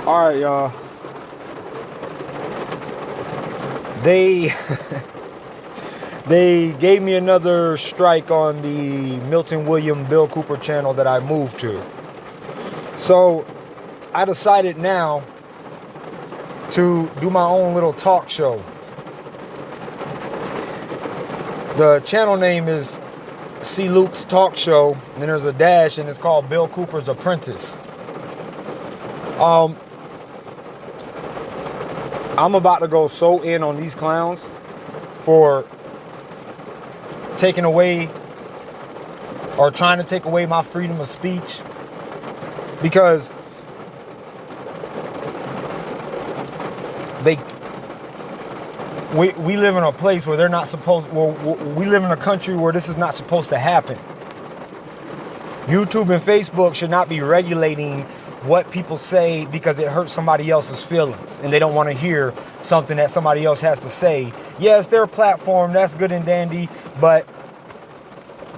All right, y'all. They they gave me another strike on the Milton William Bill Cooper channel that I moved to. So I decided now to do my own little talk show. The channel name is C. Luke's Talk Show, and then there's a dash, and it's called Bill Cooper's Apprentice. I'm about to go so in on these clowns for taking away or trying to take away my freedom of speech, because we live in a place where they're not supposed, well, we live in a country where this is not supposed to happen. YouTube and Facebook should not be regulating what people say because it hurts somebody else's feelings and they don't want to hear something that somebody else has to say. Yes, their platform, that's good and dandy, but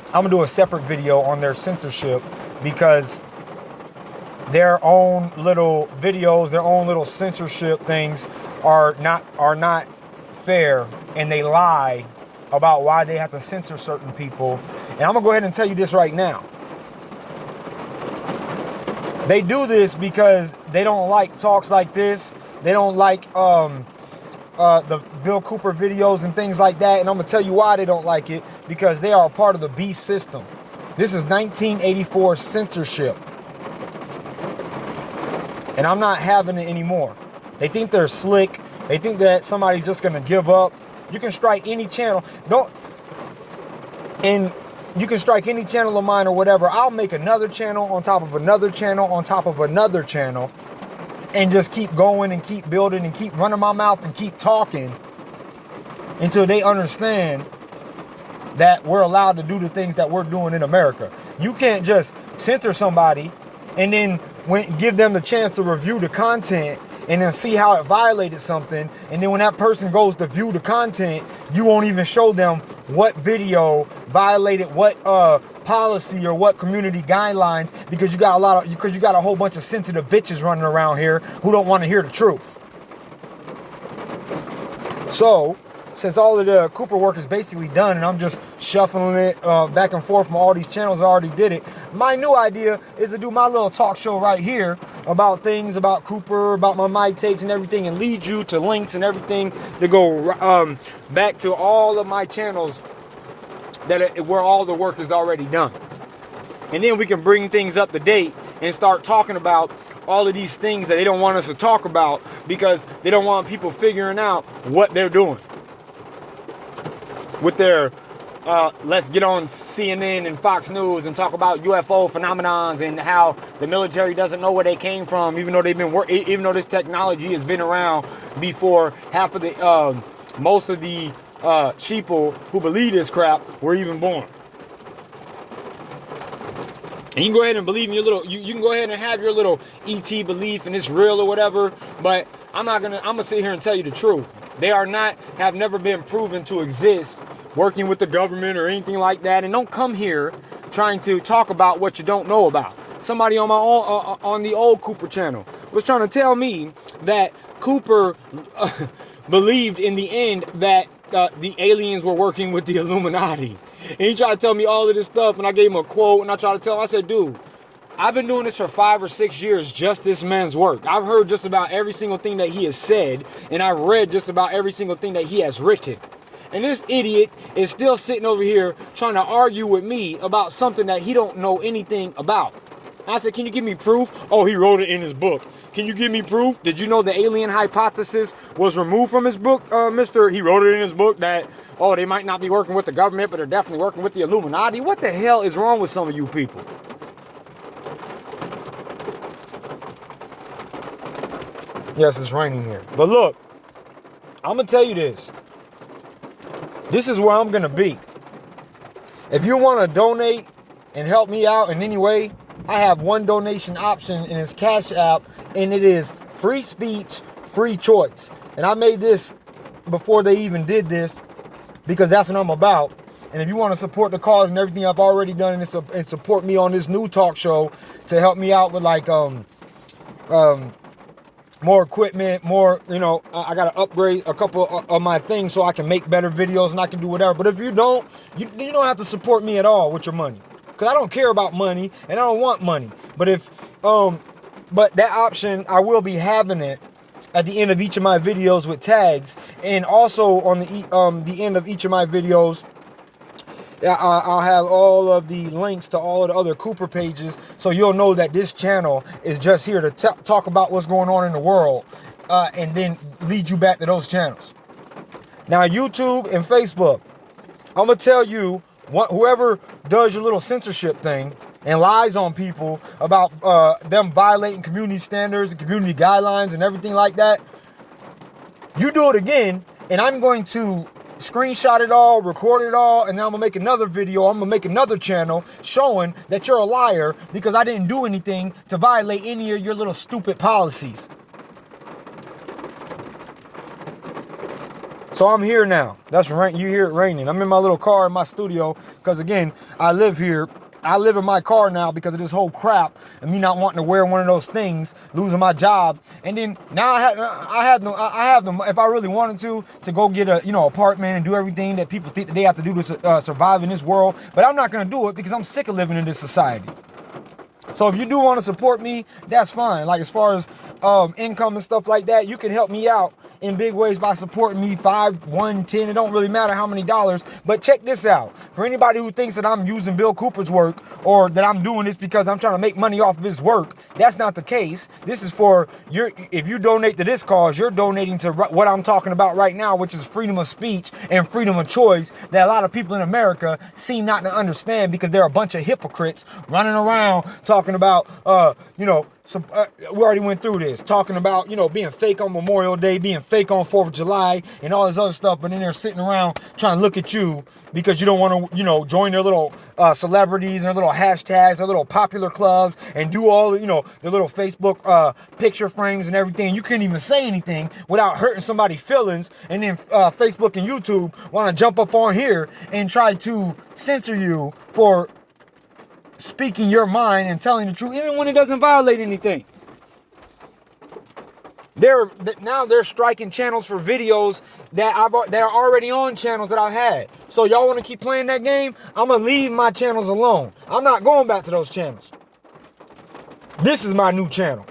I'm gonna do a separate video on their censorship, because their own little videos, their own little censorship things are not fair, and they lie about why they have to censor certain people. And I'm gonna go ahead and tell you this right now. They do this because they don't like talks like this. They don't like the Bill Cooper videos and things like that. And I'm gonna tell you why they don't like it. Because they are a part of the beast system. This is 1984 censorship. And I'm not having it anymore. They think they're slick. They think that somebody's just gonna give up. You can strike any channel. You can strike any channel of mine or whatever. I'll make another channel on top of another channel on top of another channel, and just keep going and keep building and keep running my mouth and keep talking until they understand that we're allowed to do the things that we're doing in America. You can't just censor somebody and then give them the chance to review the content and then see how it violated something. And then when that person goes to view the content, you won't even show them what video violated what policy or what community guidelines, because you got a whole bunch of sensitive bitches running around here who don't want to hear the truth. So, since all of the Cooper work is basically done and I'm just shuffling it back and forth from all these channels, I already did it. My new idea is to do my little talk show right here about things about Cooper, about my mic takes and everything, and lead you to links and everything to go back to all of my channels where all the work is already done. And then we can bring things up to date and start talking about all of these things that they don't want us to talk about, because they don't want people figuring out what they're doing with their let's get on CNN and Fox News and talk about UFO phenomenons and how the military doesn't know where they came from, even though even though this technology has been around before half of the most of the sheeple who believe this crap were even born. And you can go ahead and believe in your little, you can go ahead and have your little ET belief and it's real or whatever, but I'm gonna sit here and tell you the truth. They have never been proven to exist working with the government or anything like that. And don't come here trying to talk about what you don't know about. Somebody on my own, on the old Cooper channel was trying to tell me that Cooper believed in the end that the aliens were working with the Illuminati. And he tried to tell me all of this stuff, and I gave him a quote, and I tried to tell him, I said, dude, I've been doing this for 5 or 6 years, just this man's work. I've heard just about every single thing that he has said, and I've read just about every single thing that he has written. And this idiot is still sitting over here trying to argue with me about something that he don't know anything about. I said, can you give me proof? Oh, he wrote it in his book. Can you give me proof? Did you know the alien hypothesis was removed from his book, mister? He wrote it in his book that, oh, they might not be working with the government, but they're definitely working with the Illuminati. What the hell is wrong with some of you people? Yes, it's raining here. But look, I'm going to tell you this. This is where I'm going to be. If you want to donate and help me out in any way, I have one donation option, and it's Cash App, and it is free speech, free choice. And I made this before they even did this, because that's what I'm about. And if you want to support the cause and everything I've already done and support me on this new talk show to help me out with like more equipment, more, I got to upgrade a couple of my things so I can make better videos and I can do whatever. But if you don't, you don't have to support me at all with your money. Because I don't care about money and I don't want money. But but that option, I will be having it at the end of each of my videos with tags. And also on the end of each of my videos, I'll have all of the links to all of the other Cooper pages, so you'll know that this channel is just here to talk about what's going on in the world, and then lead you back to those channels. Now, YouTube and Facebook, I'm gonna tell you, whoever does your little censorship thing and lies on people about them violating community standards and community guidelines and everything like that, you do it again, and I'm going to screenshot it all, record it all, and then I'm gonna make another video. I'm gonna make another channel showing that you're a liar because I didn't do anything to violate any of your little stupid policies. So I'm here now. That's right. You hear it raining. I'm in my little car in my studio because, again, I live here. I live in my car now because of this whole crap and me not wanting to wear one of those things, losing my job. And then now I have them if I really wanted to go get a apartment and do everything that people think that they have to do to survive in this world. But I'm not going to do it because I'm sick of living in this society. So if you do want to support me, that's fine. Like, as far as income and stuff like that, you can help me out in big ways by supporting me. 5, 1, 10, it don't really matter how many dollars. But check this out. For anybody who thinks that I'm using Bill Cooper's work or that I'm doing this because I'm trying to make money off of his work, that's not the case. This is for if you donate to this cause, you're donating to what I'm talking about right now, which is freedom of speech and freedom of choice that a lot of people in America seem not to understand because they're a bunch of hypocrites running around talking about, we already went through this, talking about, being fake on Memorial Day, being fake on 4th of July and all this other stuff. But then they're sitting around trying to look at you because you don't want to, join their little celebrities and their little hashtags, their little popular clubs and do all, their little Facebook picture frames and everything. You can't even say anything without hurting somebody's feelings. And then Facebook and YouTube want to jump up on here and try to censor you for speaking your mind and telling the truth, even when it doesn't violate anything. Now they're striking channels for videos that are already on channels that I've had. So y'all want to keep playing that game? I'm gonna leave my channels alone. I'm not going back to those channels. This is my new channel.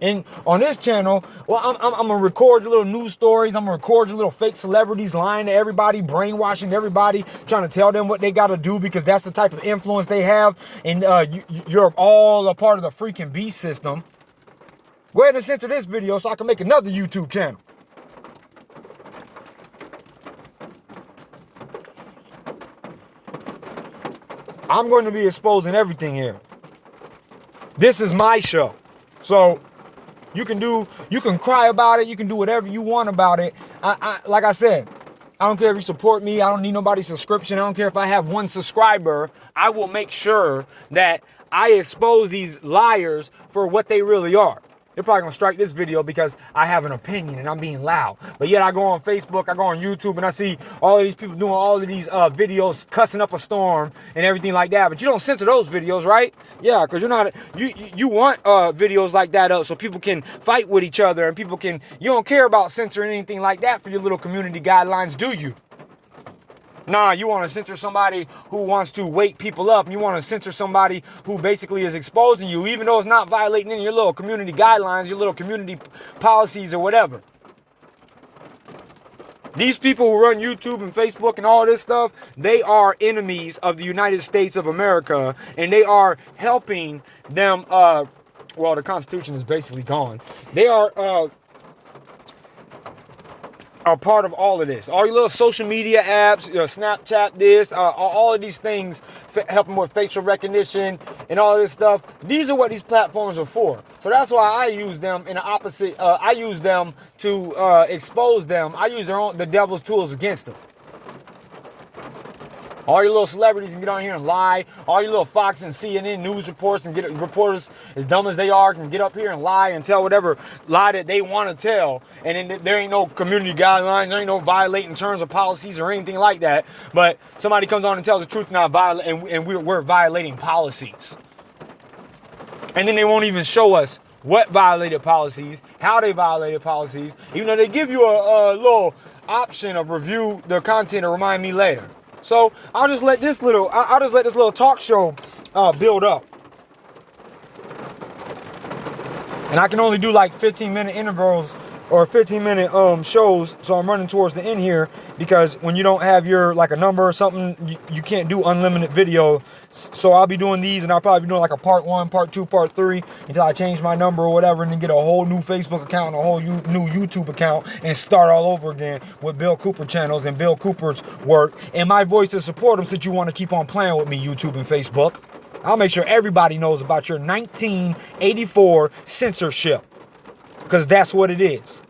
And on this channel, well, I'm going to record your little news stories. I'm going to record your little fake celebrities lying to everybody, brainwashing everybody, trying to tell them what they got to do because that's the type of influence they have. And you're all a part of the freaking beast system. Go ahead and censor this video so I can make another YouTube channel. I'm going to be exposing everything here. This is my show. So you can cry about it. You can do whatever you want about it. Like I said, I don't care if you support me. I don't need nobody's subscription. I don't care if I have 1 subscriber. I will make sure that I expose these liars for what they really are. They're probably going to strike this video because I have an opinion and I'm being loud. But yet I go on Facebook, I go on YouTube, and I see all of these people doing all of these videos, cussing up a storm and everything like that. But you don't censor those videos, right? Yeah, because you want videos like that up so people can fight with each other and you don't care about censoring anything like that for your little community guidelines, do you? Nah, you want to censor somebody who wants to wake people up. You want to censor somebody who basically is exposing you, even though it's not violating any of your little community guidelines, your little community policies or whatever. These people who run YouTube and Facebook and all this stuff, they are enemies of the United States of America, and they are helping them, the Constitution is basically gone. They are part of all of this. All your little social media apps, Snapchat, this, all of these things, helping with facial recognition and all of this stuff. These are what these platforms are for. So that's why I use them in the opposite. I use them to expose them. I use the devil's tools against them. All your little celebrities can get on here and lie. All your little Fox and CNN news reports and reporters, as dumb as they are, can get up here and lie and tell whatever lie that they want to tell. And then there ain't no community guidelines. There ain't no violating terms or policies or anything like that. But somebody comes on and tells the truth, and we're violating policies. And then they won't even show us what violated policies, how they violated policies, even though they give you a little option of review the content and remind me later. So I'll just let this little talk show build up. And I can only do like 15-minute intervals or 15-minute shows, so I'm running towards the end here, because when you don't have your like a number or something, you can't do unlimited video. So I'll be doing these, and I'll probably be doing like a part 1, part 2, part 3 until I change my number or whatever, and then get a whole new Facebook account and a whole new YouTube account and start all over again with Bill Cooper channels and Bill Cooper's work and my voice to support him, since you want to keep on playing with me, YouTube and Facebook. I'll make sure everybody knows about your 1984 censorship, because that's what it is.